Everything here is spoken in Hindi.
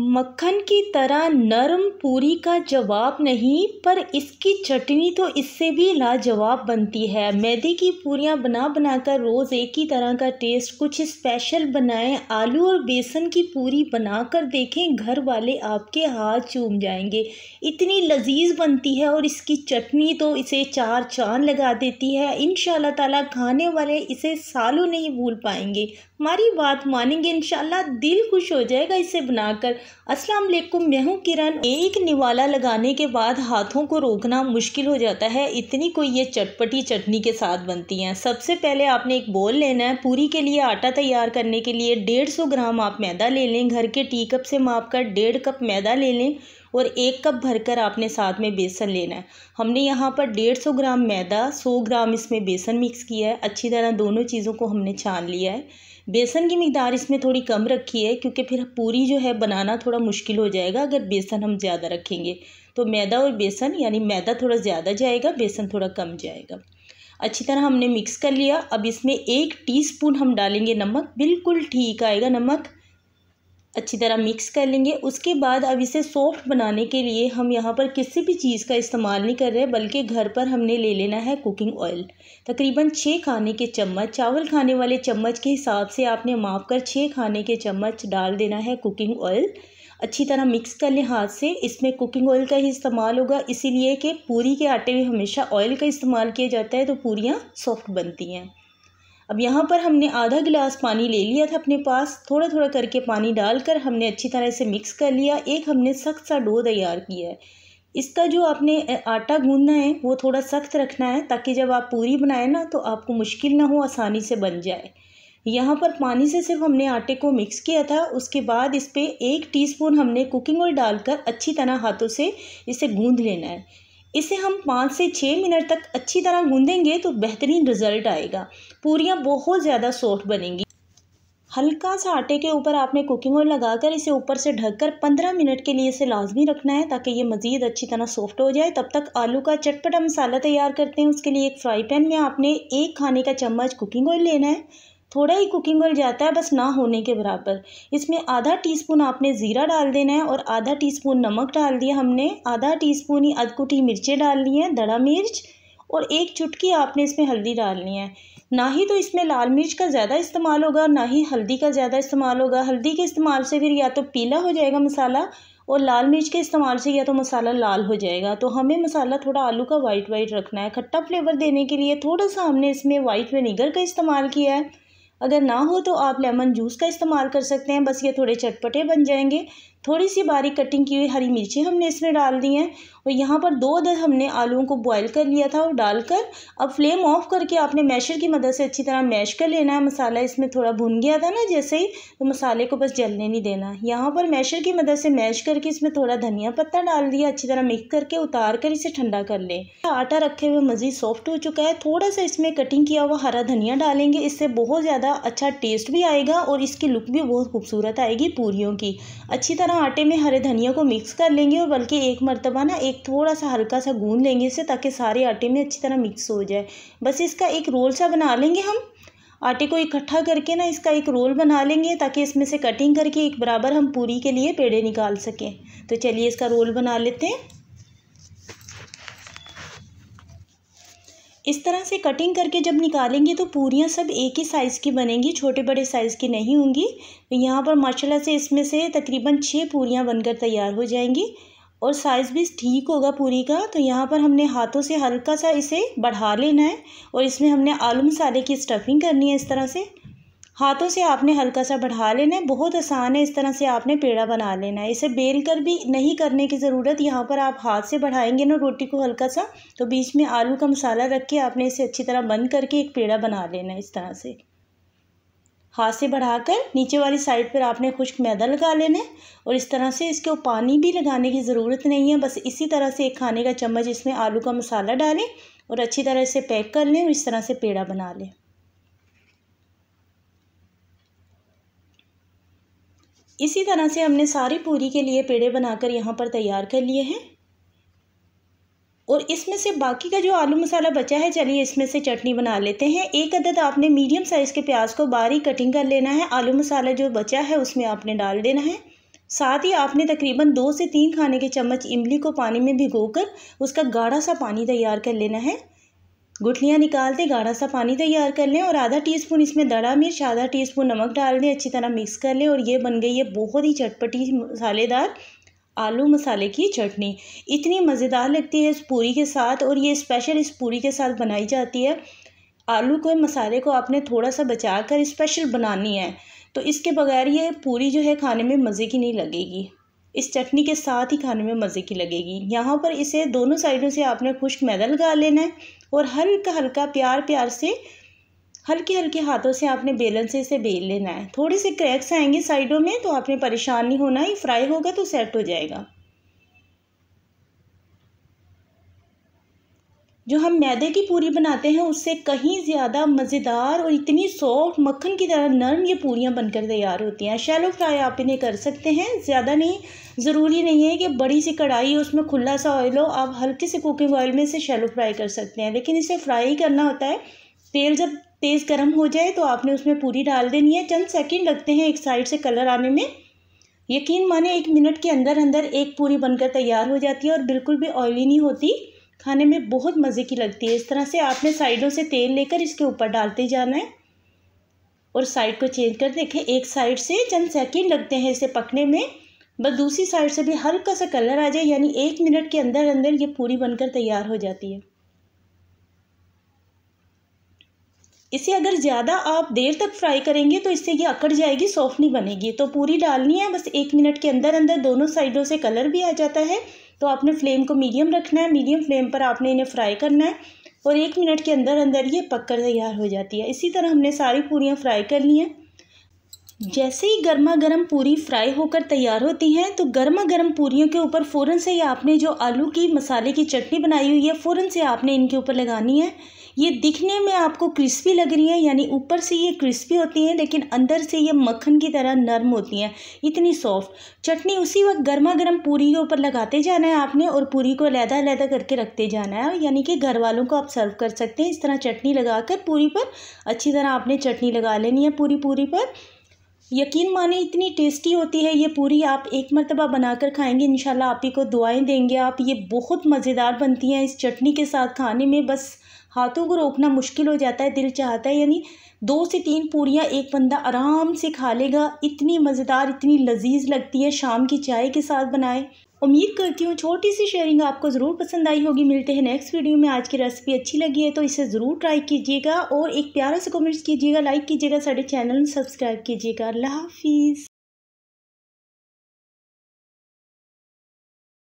मक्खन की तरह नरम पूरी का जवाब नहीं, पर इसकी चटनी तो इससे भी लाजवाब बनती है। मैदे की पूरियां बना बनाकर रोज़ एक ही तरह का टेस्ट कुछ स्पेशल बनाएं। आलू और बेसन की पूरी बनाकर देखें, घर वाले आपके हाथ चूम जाएंगे। इतनी लजीज बनती है और इसकी चटनी तो इसे चार चांद लगा देती है। इंशाल्लाह ताला खाने वाले इसे सालों नहीं भूल पाएंगे। हमारी बात मानेंगे, इंशाल्लाह दिल खुश हो जाएगा इसे बनाकर। अस्सलाम वालेकुम, मैं हूँ किरण। एक निवाला लगाने के बाद हाथों को रोकना मुश्किल हो जाता है, इतनी कोई ये चटपटी चटनी के साथ बनती हैं। सबसे पहले आपने एक बोल लेना है। पूरी के लिए आटा तैयार करने के लिए 150 ग्राम आप मैदा ले लें। घर के टी कप से माप कर 1.5 कप मैदा ले लें और 1 कप भरकर आपने साथ में बेसन लेना है। हमने यहाँ पर 150 ग्राम मैदा, 100 ग्राम इसमें बेसन मिक्स किया है। अच्छी तरह दोनों चीज़ों को हमने छान लिया है। बेसन की मिकदार इसमें थोड़ी कम रखी है, क्योंकि फिर पूरी जो है बनाना थोड़ा मुश्किल हो जाएगा अगर बेसन हम ज़्यादा रखेंगे। तो मैदा और बेसन, यानी मैदा थोड़ा ज़्यादा जाएगा, बेसन थोड़ा कम जाएगा। अच्छी तरह हमने मिक्स कर लिया। अब इसमें 1 टीस्पून हम डालेंगे नमक, बिल्कुल ठीक आएगा नमक। अच्छी तरह मिक्स कर लेंगे। उसके बाद अब इसे सॉफ्ट बनाने के लिए हम यहाँ पर किसी भी चीज़ का इस्तेमाल नहीं कर रहे, बल्कि घर पर हमने ले लेना है कुकिंग ऑयल। तकरीबन 6 खाने के चम्मच, चावल खाने वाले चम्मच के हिसाब से आपने माप कर 6 खाने के चम्मच डाल देना है कुकिंग ऑयल। अच्छी तरह मिक्स कर लें हाथ से। इसमें कुकिंग ऑयल का ही इस्तेमाल होगा, इसीलिए कि पूरी के आटे में हमेशा ऑयल का इस्तेमाल किया जाता है, तो पूरियाँ सॉफ्ट बनती हैं। अब यहाँ पर हमने आधा गिलास पानी ले लिया था अपने पास। थोड़ा थोड़ा करके पानी डालकर हमने अच्छी तरह से मिक्स कर लिया। एक हमने सख्त सा डो तैयार किया है। इसका जो आपने आटा गूंदना है वो थोड़ा सख्त रखना है, ताकि जब आप पूरी बनाए ना तो आपको मुश्किल ना हो, आसानी से बन जाए। यहाँ पर पानी से सिर्फ हमने आटे को मिक्स किया था। उसके बाद इस पर 1 टीस्पून हमने कुकिंग ऑयल डालकर अच्छी तरह हाथों से इसे गूंद लेना है। इसे हम 5 से 6 मिनट तक अच्छी तरह गूंदेंगे तो बेहतरीन रिजल्ट आएगा। पूरियाँ बहुत ज़्यादा सॉफ्ट बनेंगी। हल्का सा आटे के ऊपर आपने कुकिंग ऑयल लगाकर इसे ऊपर से ढककर 15 मिनट के लिए इसे लाजमी रखना है, ताकि ये मज़ीद अच्छी तरह सॉफ्ट हो जाए। तब तक आलू का चटपटा मसाला तैयार करते हैं। उसके लिए एक फ्राई पैन में आपने 1 खाने का चम्मच कुकिंग ऑयल लेना है। थोड़ा ही कुकिंग ऑयल जाता है, बस ना होने के बराबर। इसमें आधा टीस्पून आपने ज़ीरा डाल देना है और आधा टीस्पून नमक डाल दिया हमने। आधा टीस्पून ही अधकुटी मिर्चें डालनी है, दड़ा मिर्च, और 1 चुटकी आपने इसमें हल्दी डालनी है। ना ही तो इसमें लाल मिर्च का ज़्यादा इस्तेमाल होगा, ना ही हल्दी का ज़्यादा इस्तेमाल होगा। हल्दी के इस्तेमाल से फिर या तो पीला हो जाएगा मसाला, और लाल मिर्च के इस्तेमाल से या तो मसाला लाल हो जाएगा। तो हमें मसाला थोड़ा आलू का वाइट वाइट रखना है। खट्टा फ्लेवर देने के लिए थोड़ा सा हमने इसमें वाइट विनेगर का इस्तेमाल किया है। अगर ना हो तो आप लेमन जूस का इस्तेमाल कर सकते हैं, बस ये थोड़े चटपटे बन जाएंगे। थोड़ी सी बारीक कटिंग की हुई हरी मिर्चें हमने इसमें डाल दी हैं। और यहाँ पर 2 अदद हमने आलूओं को बॉईल कर लिया था और डालकर अब फ्लेम ऑफ करके आपने मैशर की मदद से अच्छी तरह मैश कर लेना है। मसाला इसमें थोड़ा भुन गया था ना जैसे ही, तो मसाले को बस जलने नहीं देना। यहाँ पर मैशर की मदद से मैश करके इसमें थोड़ा धनिया पत्ता डाल दिया। अच्छी तरह मिक्स करके उतार कर इसे ठंडा कर लें। आटा रखे हुए मज़ीद सॉफ्ट हो चुका है। थोड़ा सा इसमें कटिंग किया हुआ हरा धनिया डालेंगे, इससे बहुत ज़्यादा अच्छा टेस्ट भी आएगा और इसकी लुक भी बहुत खूबसूरत आएगी पूरियों की। अच्छी तरह आटे में हरे धनिया को मिक्स कर लेंगे और बल्कि एक मरतबा ना एक थोड़ा सा हल्का सा गूंद लेंगे इसे, ताकि सारे आटे में अच्छी तरह मिक्स हो जाए। बस इसका एक रोल सा बना लेंगे हम। आटे को इकट्ठा करके ना इसका एक रोल बना लेंगे, ताकि इसमें से कटिंग करके एक बराबर हम पूरी के लिए पेड़े निकाल सकें। तो चलिए इसका रोल बना लेते हैं। इस तरह से कटिंग करके जब निकालेंगे तो पूरियाँ सब एक ही साइज़ की बनेंगी, छोटे बड़े साइज़ की नहीं होंगी। तो यहाँ पर माशाल्लाह से इसमें से तकरीबन 6 पूरियाँ बनकर तैयार हो जाएंगी और साइज़ भी ठीक होगा पूरी का। तो यहाँ पर हमने हाथों से हल्का सा इसे बढ़ा लेना है और इसमें हमने आलू मसाले की स्टफिंग करनी है। इस तरह से हाथों से आपने हल्का सा बढ़ा लेना है, बहुत आसान है। इस तरह से आपने पेड़ा बना लेना है। इसे बेल कर भी नहीं करने की ज़रूरत। यहाँ पर आप हाथ से बढ़ाएंगे ना रोटी को हल्का सा, तो बीच में आलू का मसाला रख के आपने इसे अच्छी तरह बंद करके एक पेड़ा बना लेना है। इस तरह से हाथ से बढ़ाकर नीचे वाली साइड पर आपने खुश्क मैदा लगा लेना है और इस तरह से इसके पानी भी लगाने की ज़रूरत नहीं है। बस इसी तरह से 1 खाने का चम्मच इसमें आलू का मसाला डालें और अच्छी तरह से पैक कर लें और इस तरह से पेड़ा बना लें। इसी तरह से हमने सारी पूरी के लिए पेड़े बनाकर यहाँ पर तैयार कर लिए हैं। और इसमें से बाकी का जो आलू मसाला बचा है, चलिए इसमें से चटनी बना लेते हैं। 1 अदद आपने मीडियम साइज़ के प्याज को बारीक कटिंग कर लेना है। आलू मसाला जो बचा है उसमें आपने डाल देना है। साथ ही आपने तकरीबन 2 से 3 खाने के चम्मच इमली को पानी में भिगोकर उसका गाढ़ा सा पानी तैयार कर लेना है। गुठलियाँ निकालते गाढ़ा सा पानी तैयार कर लें और आधा टीस्पून इसमें दड़ा मिर्च, आधा टीस्पून नमक डाल दें, अच्छी तरह मिक्स कर लें और ये बन गई है बहुत ही चटपटी मसालेदार आलू मसाले की चटनी। इतनी मज़ेदार लगती है इस पूरी के साथ, और ये स्पेशल इस पूरी के साथ बनाई जाती है। आलू को मसाले को आपने थोड़ा सा बचा कर स्पेशल बनानी है, तो इसके बगैर ये पूरी जो है खाने में मज़े की नहीं लगेगी। इस चटनी के साथ ही खाने में मज़े की लगेगी। यहाँ पर इसे दोनों साइडों से आपने खुश्क मैदा लगा लेना है और हल्का हल्का प्यार से हल्के हल्के हाथों से आपने बेलन से इसे बेल लेना है। थोड़े से क्रैक्स आएंगे साइडों में, तो आपने परेशान नहीं होना, ये फ्राई होगा तो सेट हो जाएगा। जो हम मैदे की पूरी बनाते हैं उससे कहीं ज़्यादा मज़ेदार और इतनी सॉफ्ट मक्खन की तरह नरम ये पूरियां बनकर तैयार होती हैं। शैलो फ्राई आप इन्हें कर सकते हैं, ज़्यादा नहीं, ज़रूरी नहीं है कि बड़ी सी कढ़ाई उसमें खुला सा ऑयल हो, आप हल्के से कुकिंग ऑयल में इसे शैलो फ्राई कर सकते हैं, लेकिन इसे फ्राई करना होता है। तेल जब तेज़ गर्म हो जाए तो आपने उसमें पूरी डाल देनी है। चंद सेकंड लगते हैं एक साइड से कलर आने में। यकीन माने 1 मिनट के अंदर अंदर एक पूरी बनकर तैयार हो जाती है और बिल्कुल भी ऑयली नहीं होती, खाने में बहुत मज़े की लगती है। इस तरह से आपने साइडों से तेल लेकर इसके ऊपर डालते जाना है और साइड को चेंज कर देखें। एक साइड से चंद सेकंड लगते हैं इसे पकने में, बस दूसरी साइड से भी हल्का सा कलर आ जाए, यानी 1 मिनट के अंदर अंदर ये पूरी बनकर तैयार हो जाती है। इसे अगर ज़्यादा आप देर तक फ्राई करेंगे तो इससे ये अकड़ जाएगी, सॉफ्ट नहीं बनेगी। तो पूरी डालनी है, बस 1 मिनट के अंदर अंदर दोनों साइडों से कलर भी आ जाता है। तो आपने फ्लेम को मीडियम रखना है, मीडियम फ्लेम पर आपने इन्हें फ्राई करना है और 1 मिनट के अंदर अंदर ये पककर तैयार हो जाती है। इसी तरह हमने सारी पूरियाँ फ्राई कर ली हैं। जैसे ही गर्मा गर्म पूरी फ्राई होकर तैयार होती हैं तो गर्मा गर्म पूरियों के ऊपर फ़ौरन से ही आपने जो आलू की मसाले की चटनी बनाई हुई है फ़ौरन से आपने इनके ऊपर लगानी है। ये दिखने में आपको क्रिस्पी लग रही हैं, यानी ऊपर से ये क्रिस्पी होती हैं लेकिन अंदर से ये मक्खन की तरह नरम होती हैं, इतनी सॉफ्ट। चटनी उसी वक्त गर्मा गर्म पूरी के ऊपर लगाते जाना है आपने और पूरी को अलग-अलग करके रखते जाना है, यानी कि घर वालों को आप सर्व कर सकते हैं। इस तरह चटनी लगाकर पूरी पर अच्छी तरह आपने चटनी लगा लेनी है पूरी पर। यकीन माने इतनी टेस्टी होती है ये पूरी, आप एक मर्तबा बनाकर खाएंगे इंशाल्लाह आप ही को दुआएं देंगे आप। ये बहुत मज़ेदार बनती हैं, इस चटनी के साथ खाने में बस हाथों को रोकना मुश्किल हो जाता है, दिल चाहता है, यानी 2 से 3 पूरियाँ एक बंदा आराम से खा लेगा। इतनी मज़ेदार, इतनी लजीज लगती है, शाम की चाय के साथ बनाए। उम्मीद करती हूँ छोटी सी शेयरिंग आपको ज़रूर पसंद आई होगी। मिलते हैं नेक्स्ट वीडियो में। आज की रेसिपी अच्छी लगी है तो इसे ज़रूर ट्राई कीजिएगा और एक प्यारा सा कमेंट्स कीजिएगा, लाइक कीजिएगा, साढ़े चैनल सब्सक्राइब कीजिएगा। अल्लाह हाफिज़।